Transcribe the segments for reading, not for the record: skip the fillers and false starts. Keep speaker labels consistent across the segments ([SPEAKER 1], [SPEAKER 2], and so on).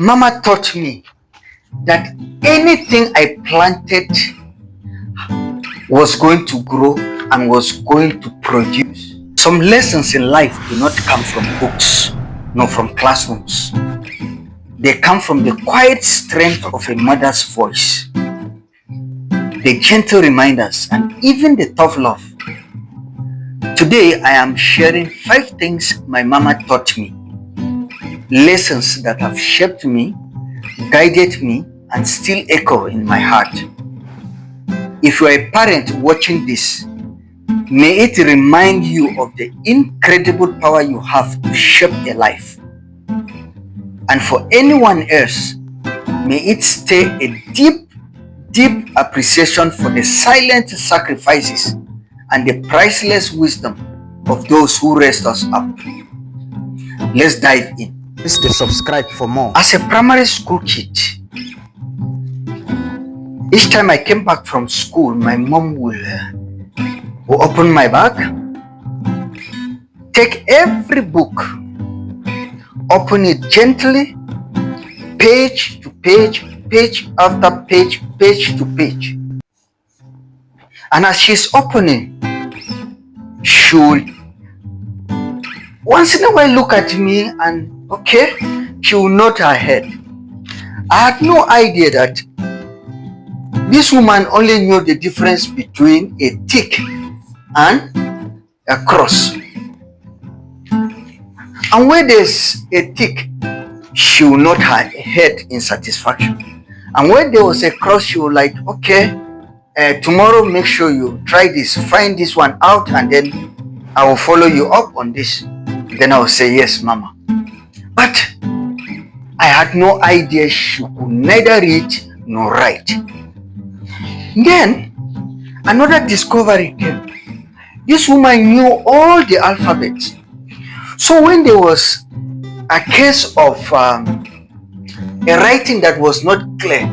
[SPEAKER 1] Mama taught me that anything I planted was going to grow and was going to produce. Some lessons in life do not come from books, nor from classrooms. They come from the quiet strength of a mother's voice, the gentle reminders, and even the tough love. Today, I am sharing 5 things my mama taught me, lessons that have shaped me, guided me, and still echo in my heart. If you are a parent watching this, may it remind you of the incredible power you have to shape a life. And for anyone else, may it stay a deep appreciation for the silent sacrifices and the priceless wisdom of those who raised us up. Let's dive in. Please subscribe for more. As a primary school kid, each time I came back from school, my mom will open my bag, take every book, open it gently, page to page, page after page, page to page. And as she's opening, she will once in a while look at me and, okay, she will nod her head. I had no idea that this woman only knew the difference between a tick and a cross. And where there's a tick, she will nod her head in satisfaction. And when there was a cross, she will like, okay, tomorrow make sure you try this, find this one out, and then I will follow you up on this. Then I will say, yes, mama. But I had no idea she could neither read nor write. Then another discovery came. This woman knew all the alphabets. So when there was a case of a writing that was not clear,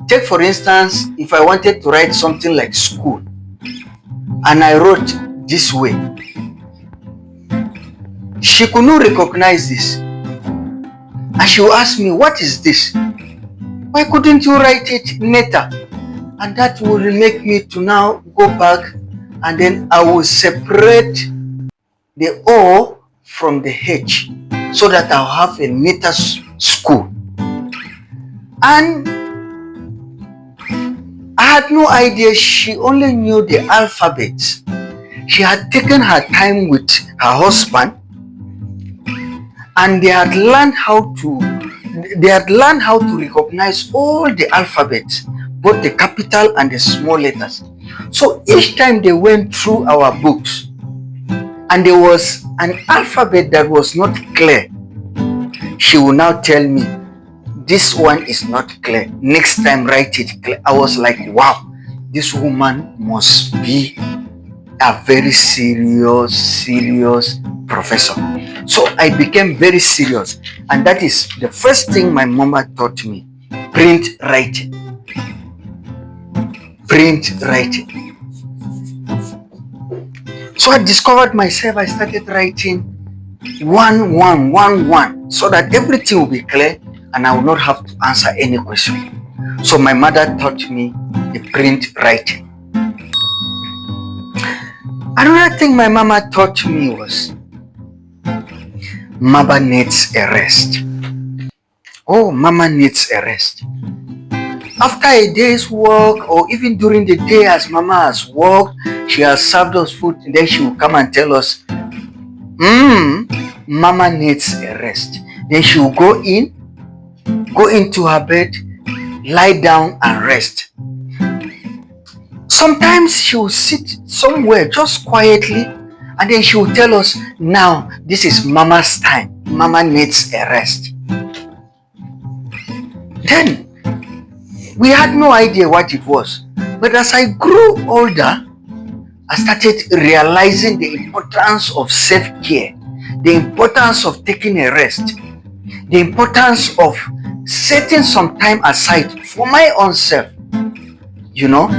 [SPEAKER 1] take for instance, if I wanted to write something like school, and I wrote this way, she could not recognize this. And she would ask me, what is this? Why couldn't you write it neater? And that would make me to now go back, and then I will separate the O from the H so that I'll have a neater school. And I had no idea she only knew the alphabet. She had taken her time with her husband, and they had learned how to recognize all the alphabets, both the capital and the small letters. So each time they went through our books and there was an alphabet that was not clear, she will now tell me, this one is not clear, next time write it clear. I was like, wow, this woman must be a very serious professor. So I became very serious, and that is the first thing my mama taught me: print writing. So I discovered myself. I started writing 1 1 1 1 so that everything will be clear and I will not have to answer any question. So my mother taught me the print writing. Another thing my mama taught me was mama needs a rest. Oh, mama needs a rest. After a day's work, or even during the day as mama has worked, she has served us food, and then she will come and tell us, mama needs a rest. Then she will go into her bed, lie down and rest. Sometimes she will sit somewhere just quietly, and then she will tell us, now this is mama's time. Mama needs a rest. Then we had no idea what it was. But as I grew older, I started realizing the importance of self-care, the importance of taking a rest, the importance of setting some time aside for my own self. You know,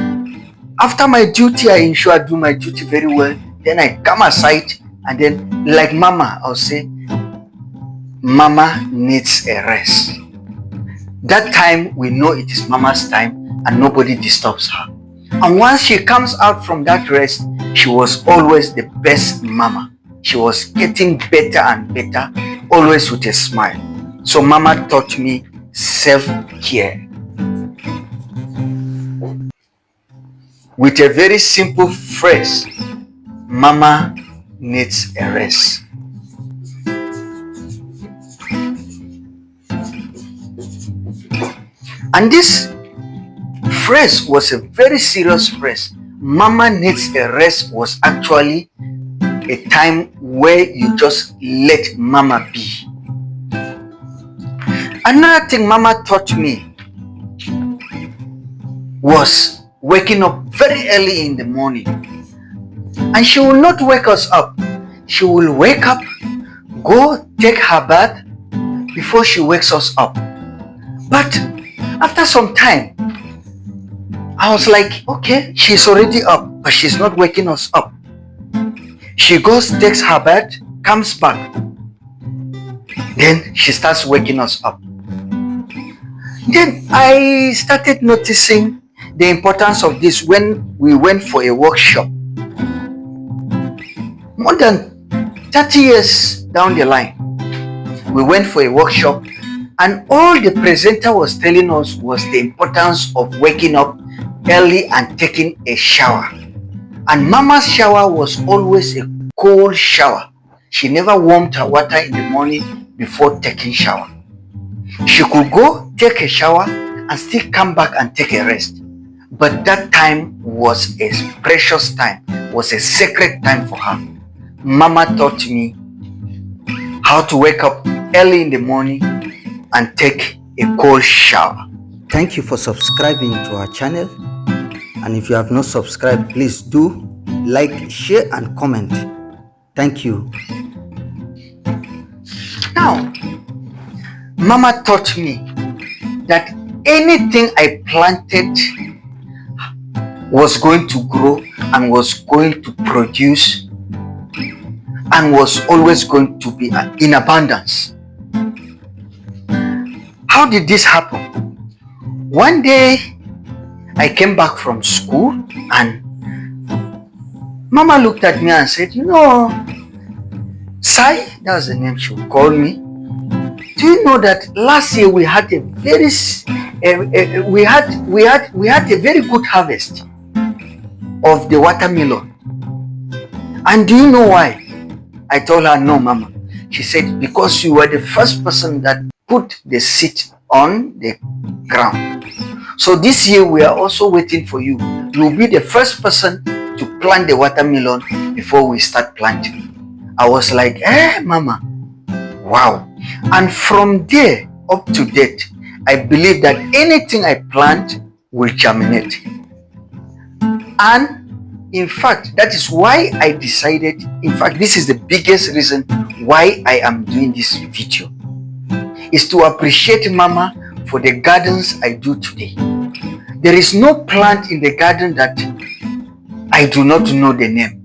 [SPEAKER 1] after my duty, I ensure I do my duty very well. Then I come aside, and then like mama, I'll say, mama needs a rest. That time we know it is mama's time and nobody disturbs her. And once she comes out from that rest, she was always the best mama. She was getting better and better, always with a smile. So mama taught me self-care with a very simple phrase: mama needs a rest. And this phrase was a very serious phrase. Mama needs a rest was actually a time where you just let mama be. Another thing mama taught me was waking up very early in the morning. And she will not wake us up. She will wake up, go take her bath before she wakes us up. But after some time, I was like, okay, she's already up, but she's not waking us up. She goes, takes her bath, comes back. Then she starts waking us up. Then I started noticing the importance of this when we went for a workshop. More than 30 years down the line, we went for a workshop, and all the presenter was telling us was the importance of waking up early and taking a shower. And mama's shower was always a cold shower. She never warmed her water in the morning before taking shower. She could go take a shower and still come back and take a rest. But that time was a precious time, was a sacred time for her. Mama taught me how to wake up early in the morning and take a cold shower.
[SPEAKER 2] Thank you for subscribing to our channel. And if you have not subscribed, please do like, share, and comment. Thank you.
[SPEAKER 1] Now, mama taught me that anything I planted was going to grow and was going to produce and was always going to be in abundance. How did this happen? One day, I came back from school and mama looked at me and said, you know, Sai, that was the name she would call me. Do you know that last year we had a very good harvest of the watermelon? And do you know why? I told her, no, mama. She said, because you were the first person that put the seed on the ground. So this year we are also waiting for you. You will be the first person to plant the watermelon before we start planting. I was like, mama, wow. And from there up to date, I believe that anything I plant will germinate. And in fact, that is why I decided, in fact, this is the biggest reason why I am doing this video, is to appreciate mama for the gardens I do today. There is no plant in the garden that I do not know the name.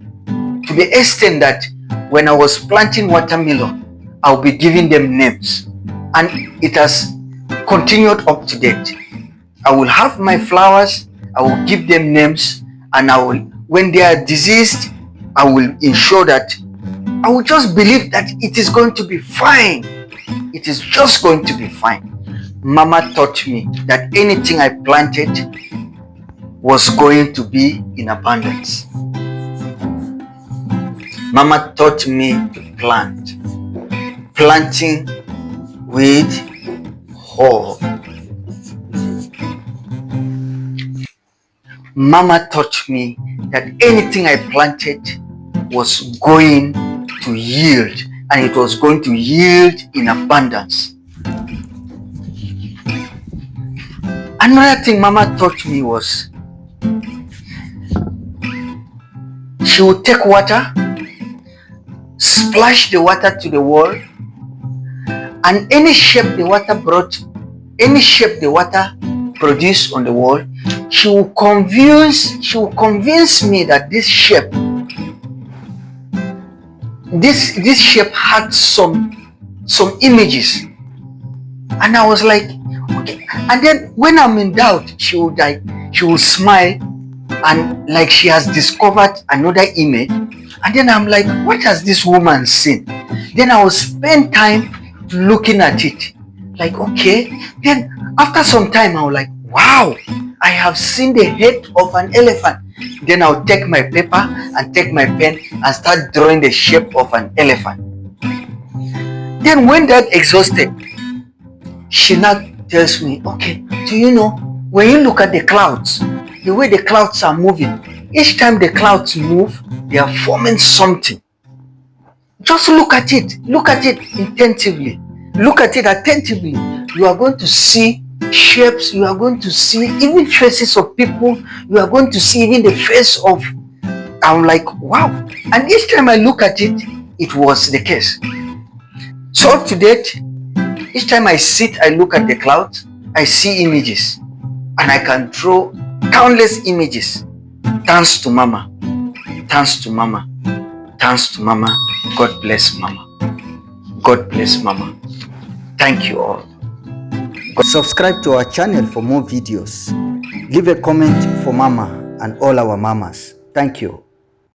[SPEAKER 1] To the extent that when I was planting watermelon, I'll be giving them names. And it has continued up to date. I will have my flowers, I will give them names, and I will, when they are diseased, I will ensure that I will just believe that it is going to be fine. It is just going to be fine. Mama taught me that anything I planted was going to be in abundance. Mama taught me to plant. Planting with hope. Mama taught me that anything I planted was going to yield, and it was going to yield in abundance. Another thing mama taught me was she would take water, splash the water to the wall, and any shape the water brought, any shape the water produced on the wall, she will convince me that this shape had some images. And I was like, okay. And then when I'm in doubt, she will smile and like she has discovered another image. And then I'm like, what has this woman seen? Then I will spend time looking at it. Like, okay. Then after some time, I was like, wow, I have seen the head of an elephant. Then I'll take my paper and take my pen and start drawing the shape of an elephant. Then when that exhausted, she now tells me, okay, do you know, when you look at the clouds, the way the clouds are moving, each time the clouds move, they are forming something. Just look at it intensively, look at it attentively. You are going to see shapes, you are going to see even faces of people, you are going to see even the face of, I'm like, wow. And each time I look at it, it was the case. So up to date, each time I sit, I look at the clouds, I see images, and I can draw countless images. Thanks to Mama. Thanks to Mama. Thanks to Mama. God bless Mama. God bless Mama. Thank you all.
[SPEAKER 2] Subscribe to our channel for more videos. Leave a comment for Mama and all our mamas. Thank you.